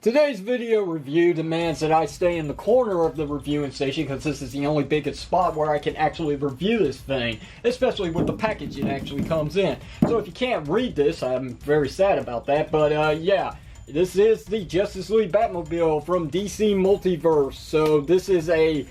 Today's video review demands that I stay in the corner of the reviewing station because this is the only biggest spot where I can actually review this thing, especially with the package it actually comes in. So if you can't read this, I'm very sad about that, but yeah, this is the Justice League Batmobile from DC Multiverse. So this is a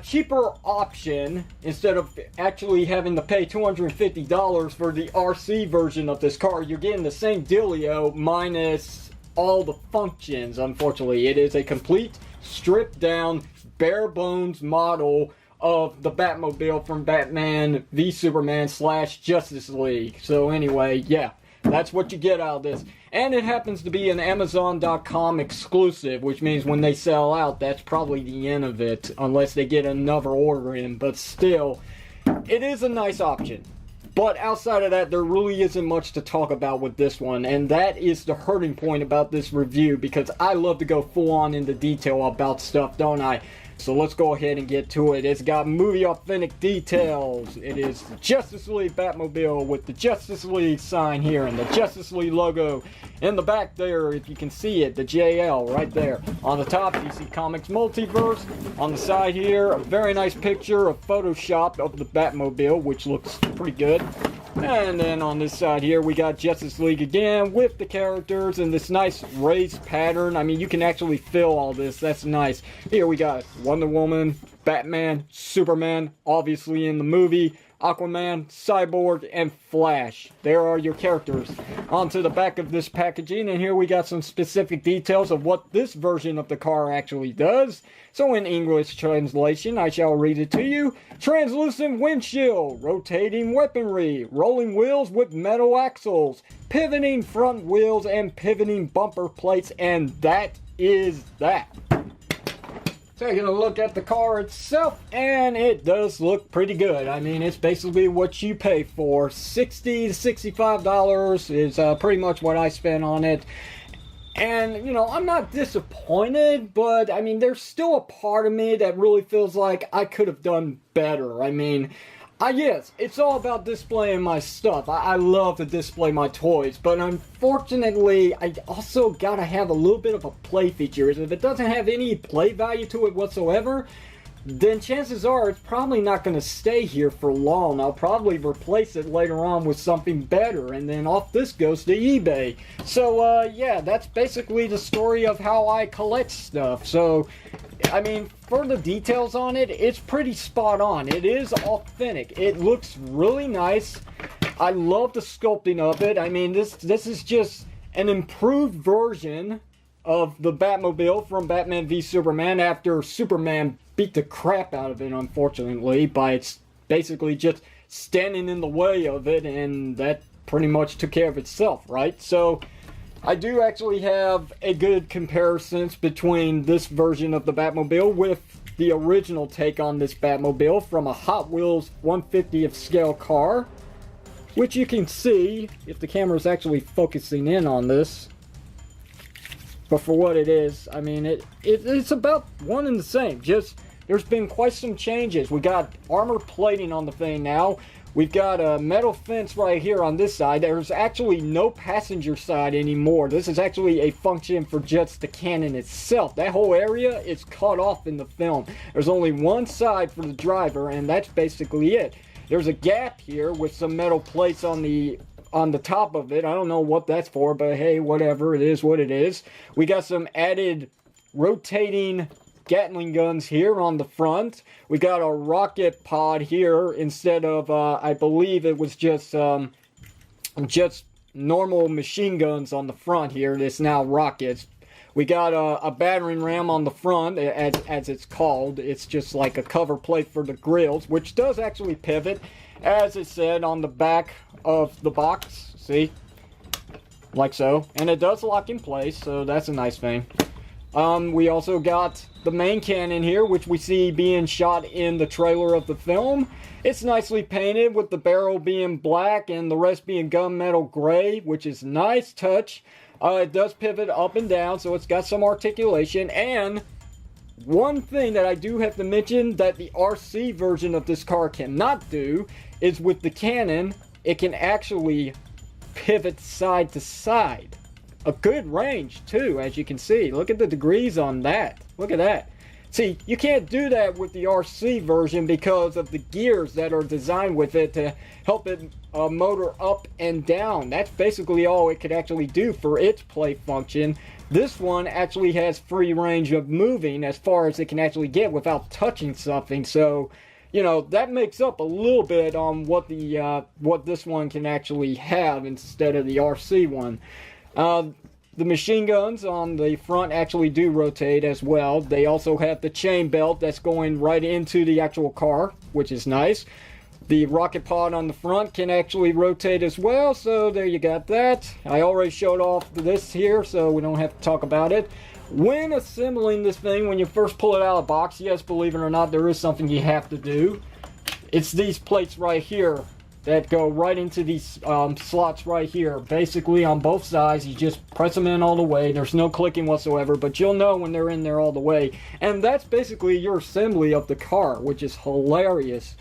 cheaper option instead of actually having to pay $250 for the RC version of this car. You're getting the same dealio minus all the functions. Unfortunately, it is a complete stripped down bare bones model of the Batmobile from Batman v Superman / Justice League. So anyway, yeah, that's what you get out of this. And it happens to be an Amazon.com exclusive, which means when they sell out, that's probably the end of it, unless they get another order in. But still, it is a nice option. But outside of that, there really isn't much to talk about with this one, and that is the hurting point about this review, because I love to go full on into detail about stuff, don't I? So let's go ahead and get to it. It's got movie authentic details. It is the Justice League Batmobile with the Justice League sign here and the Justice League logo in the back there, if you can see it, the JL right there. On the top, DC Comics Multiverse. On the side here, a very nice picture of Photoshop of the Batmobile, which looks pretty good. And then on this side here, we got Justice League again with the characters in this nice raised pattern. I mean, you can actually feel all this. That's nice. Here we got Wonder Woman, Batman, Superman, obviously in the movie, Aquaman, Cyborg, and Flash. There are your characters. Onto the back of this packaging, and here we got some specific details of what this version of the car actually does. So in English translation, I shall read it to you. Translucent windshield, rotating weaponry, rolling wheels with metal axles, pivoting front wheels, and pivoting bumper plates, and that is that. Taking a look at the car itself, and it does look pretty good. I mean, it's basically what you pay for. $60 to $65 is pretty much what I spent on it. And, you know, I'm not disappointed, but, I mean, there's still a part of me that really feels like I could have done better. I mean, yes, it's all about displaying my stuff. I love to display my toys, but unfortunately, I also gotta have a little bit of a play feature. If it doesn't have any play value to it whatsoever, then chances are it's probably not going to stay here for long. I'll probably replace it later on with something better, and then off this goes to eBay. So, yeah, that's basically the story of how I collect stuff. So, I mean, for the details on it, it's pretty spot on. It is authentic. It looks really nice. I love the sculpting of it. I mean, this is just an improved version of the Batmobile from Batman v Superman after Superman beat the crap out of it, unfortunately, by basically just standing in the way of it, and that pretty much took care of itself, right? So I do actually have a good comparison between this version of the Batmobile with the original take on this Batmobile from a Hot Wheels 1/50th scale car, which you can see if the camera is actually focusing in on this. But for what it is, I mean, it's about one and the same. Just, there's been quite some changes. We got armor plating on the thing now. We've got a metal fence right here on this side. There's actually no passenger side anymore. This is actually a function for just the cannon itself. That whole area is cut off in the film. There's only one side for the driver, and that's basically it. There's a gap here with some metal plates on the top of it. I don't know what that's for, but hey, whatever, it is what it is. We got some added rotating Gatling guns here on the front. We got a rocket pod here instead of, I believe it was just normal machine guns on the front here. It's now rockets. We got a battering ram on the front, as it's called. It's just like a cover plate for the grills, which does actually pivot, as it said on the back of the box. See? Like so. And it does lock in place, so that's a nice thing. We also got the main cannon here, which we see being shot in the trailer of the film. It's nicely painted with the barrel being black and the rest being gunmetal gray, which is a nice touch. It does pivot up and down, so it's got some articulation. And one thing that I do have to mention that the RC version of this car cannot do is with the cannon, it can actually pivot side to side. a good range too, as you can see. Look at the degrees on that. Look at that. See, you can't do that with the RC version because of the gears that are designed with it to help it motor up and down. That's basically all it could actually do for its play function. This one actually has free range of moving as far as it can actually get without touching something. So, you know, that makes up a little bit on what the what this one can actually have instead of the RC one. The machine guns on the front actually do rotate as well. They also have the chain belt that's going right into the actual car, which is nice. The rocket pod on the front can actually rotate as well, so there you got that. I already showed off this here, so we don't have to talk about it. When assembling this thing, when you first pull it out of the box, yes, believe it or not, there is something you have to do. It's these plates right here that go right into these slots right here. Basically, on both sides, you just press them in all the way. There's no clicking whatsoever, but you'll know when they're in there all the way. And that's basically your assembly of the car, which is hilarious.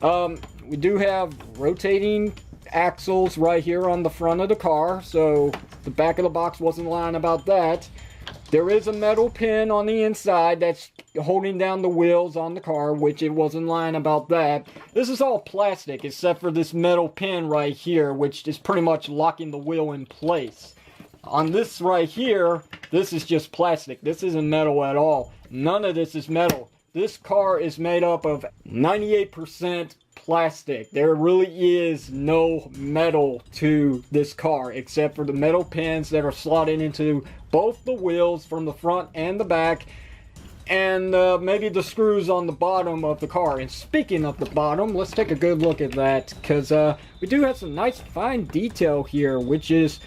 We do have rotating axles right here on the front of the car, so the back of the box wasn't lying about that. There is a metal pin on the inside that's holding down the wheels on the car, which it wasn't lying about that. This is all plastic except for this metal pin right here, which is pretty much locking the wheel in place. On this right here, this is just plastic. This isn't metal at all. None of this is metal. This car is made up of 98% plastic. There really is no metal to this car except for the metal pins that are slotted into both the wheels from the front and the back, and maybe the screws on the bottom of the car. And speaking of the bottom, let's take a good look at that, because we do have some nice fine detail here, which is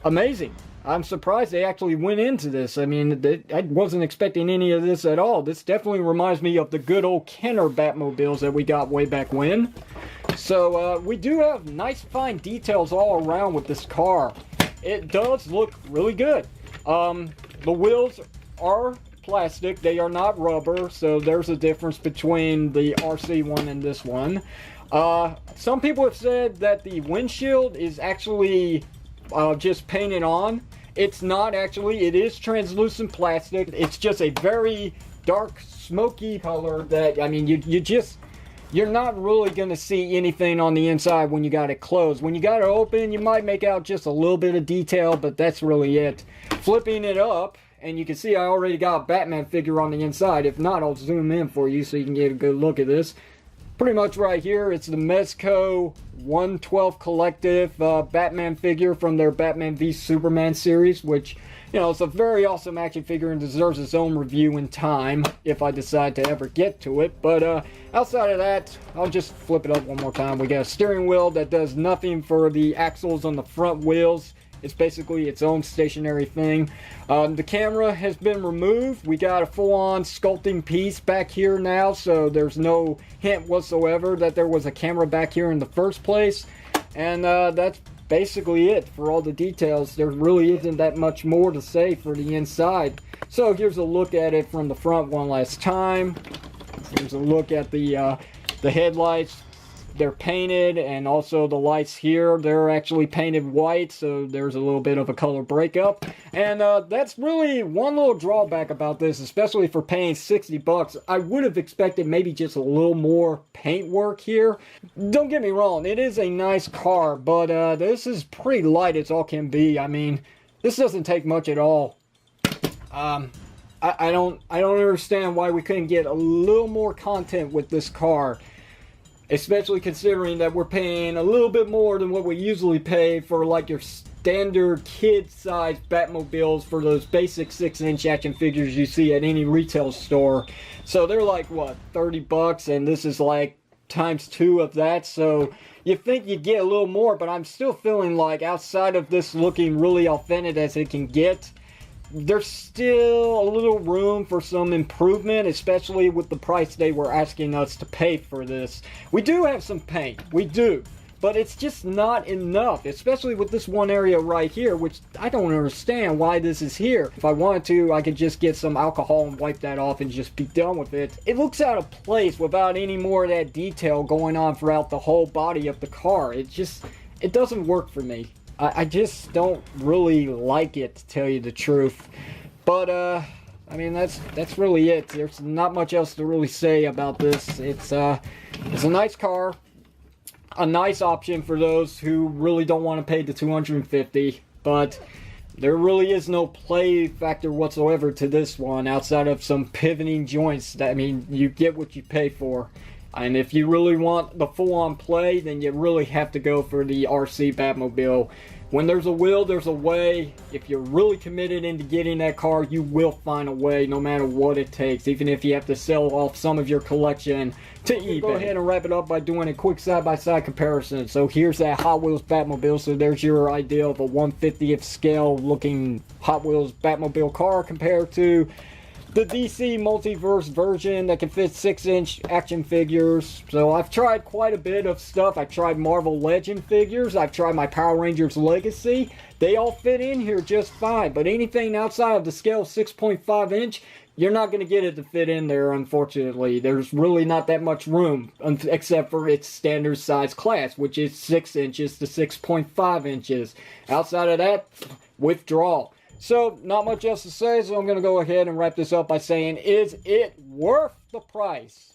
amazing. I'm surprised they actually went into this. I mean, I wasn't expecting any of this at all. This definitely reminds me of the good old Kenner Batmobiles that we got way back when. So we do have nice fine details all around with this car. It does look really good. The wheels are plastic. They are not rubber, so there's a difference between the RC one and this one. Some people have said that the windshield is actually just painted on. It's not actually. It is translucent plastic. It's just a very dark, smoky color that, I mean, you're not really going to see anything on the inside when you got it closed. When you got it open, you might make out just a little bit of detail, but that's really it. Flipping it up, and you can see I already got a Batman figure on the inside. If not, I'll zoom in for you so you can get a good look at this. Pretty much right here, it's the Mezco 112 Collective Batman figure from their Batman v Superman series, which, you know, it's a very awesome action figure and deserves its own review in time if I decide to ever get to it. But outside of that, I'll just flip it up one more time. We got a steering wheel that does nothing for the axles on the front wheels. It's basically its own stationary thing. The camera has been removed. We got a full-on sculpting piece back here now, so there's no hint whatsoever that there was a camera back here in the first place. And that's basically it for all the details. There really isn't that much more to say for the inside. So here's a look at it from the front one last time. Here's a look at the headlights. They're painted, and also the lights here, they're actually painted white, so there's a little bit of a color breakup. And that's really one little drawback about this, especially for paying 60 bucks. I would have expected maybe just a little more paint work here. Don't get me wrong, it is a nice car, but this is pretty light as all can be. I mean, this doesn't take much at all. I don't understand why we couldn't get a little more content with this car. Especially considering that we're paying a little bit more than what we usually pay for like your standard kid-sized Batmobiles for those basic 6-inch action figures you see at any retail store. So they're like, what, 30 bucks, and this is like times 2 of that. So you think you get a little more, but I'm still feeling like outside of this looking really authentic as it can get, there's still a little room for some improvement, especially with the price they were asking us to pay for this. We do have some paint, we do, but it's just not enough, especially with this one area right here, which I don't understand why this is here. If I wanted to, I could just get some alcohol and wipe that off and just be done with it. It looks out of place without any more of that detail going on throughout the whole body of the car. It doesn't work for me. I just don't really like it, to tell you the truth. But I mean, that's really it. There's not much else to really say about this. It's a nice car, a nice option for those who really don't want to pay the $250, but there really is no play factor whatsoever to this one outside of some pivoting joints. That, I mean, you get what you pay for. And if you really want the full-on play, then you really have to go for the RC Batmobile. When there's a will, there's a way. If you're really committed into getting that car, you will find a way, no matter what it takes. Even if you have to sell off some of your collection to eBay. Go ahead and wrap it up by doing a quick side-by-side comparison. So here's that Hot Wheels Batmobile. So there's your idea of a 1/50th scale looking Hot Wheels Batmobile car compared to the DC Multiverse version that can fit 6-inch action figures. So I've tried quite a bit of stuff. I've tried Marvel Legend figures. I've tried my Power Rangers Legacy. They all fit in here just fine. But anything outside of the scale 6.5 inch, you're not going to get it to fit in there, unfortunately. There's really not that much room, except for its standard size class, which is 6 inches to 6.5 inches. Outside of that, withdrawal. So, not much else to say, so I'm going to go ahead and wrap this up by saying, is it worth the price?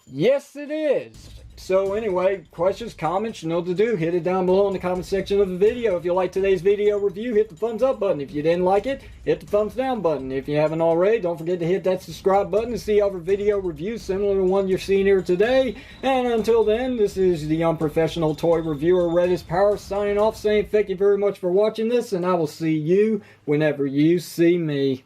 Yes, it is. So anyway, questions, comments, you know what to do. Hit it down below in the comment section of the video. If you liked today's video review, hit the thumbs up button. If you didn't like it, hit the thumbs down button. If you haven't already, don't forget to hit that subscribe button to see other video reviews similar to the one you're seeing here today. And until then, this is the unprofessional toy reviewer, Redis Power, signing off saying thank you very much for watching this, and I will see you whenever you see me.